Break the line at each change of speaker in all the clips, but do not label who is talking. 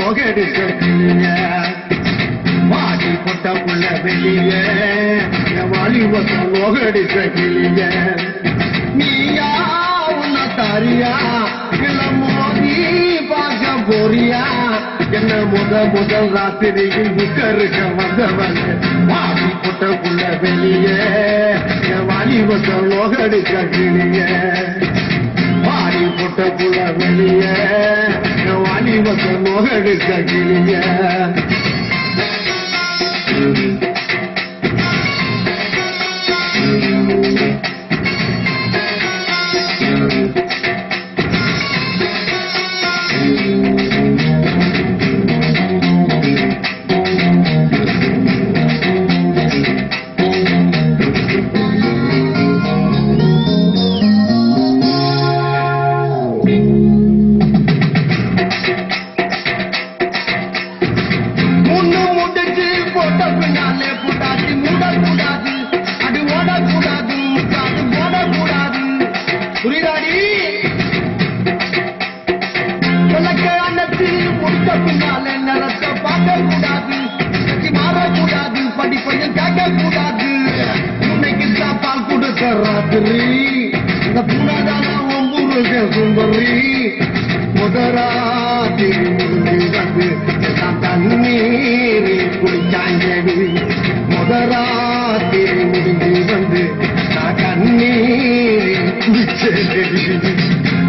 நோகடிச்ச கிளிய வாடி பொட்ட புள்ள வெளிய வாலிபத்த நோகடிச்ச கிளிய நீயா உன்ன தாரியா இல்ல மோதி பார்க்க போறியா என்ன முதல் ராத்திரியில் புக்கருக்க வந்தவன் வாடி பொட்ட புள்ள வெளிய வாலிபத்த நோகடிச்ச கிளிய வாடி பொட்ட புள்ள வெளிய வாலிபத்த நோகடிச்ச கிளிய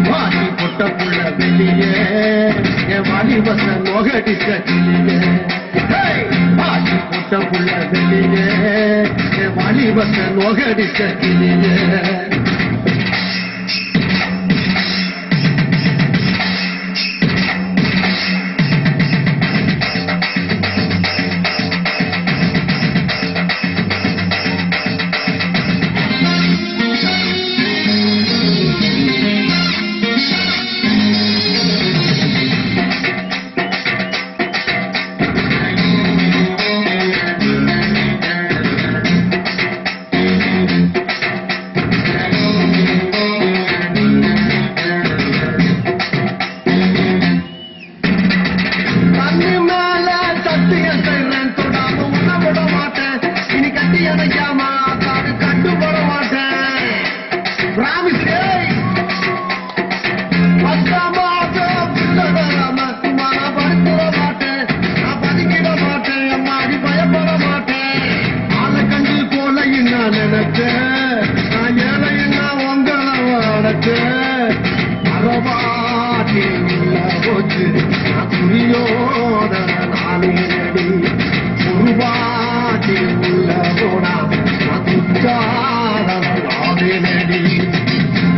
வாடி பொட்ட புள்ள வெளிய வாலிபத்த நோகடிச்ச கிளிய வாடி பொட்ட புள்ள வெளிய வாலிபத்த நோகடிச்ச கிளிய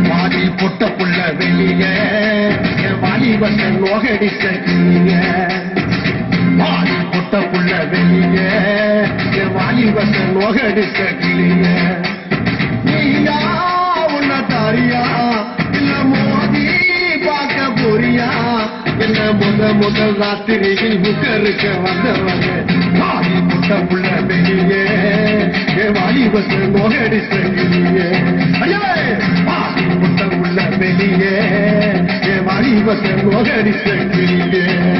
வாடி பொட்ட புள்ள வெளிய வாலிபத்த நோகடிச்ச கிளிய வாடி பொட்ட புள்ள வெளிய வாலிபத்த நோகடிச்ச கிளிய நீயா உன்ன தாரியா இல்ல மோதி பார்க்க போறியா என்ன முதல் ராத்திரியில் புக்கருக்க வந்தவங்க வாடி பொட்ட புள்ள வெளிய வாலிபத்த நோகடிச்ச கிளிய வாடி பொட்ட புள்ள வெளிய வாலிபத்த நோகடிச்ச கிளிய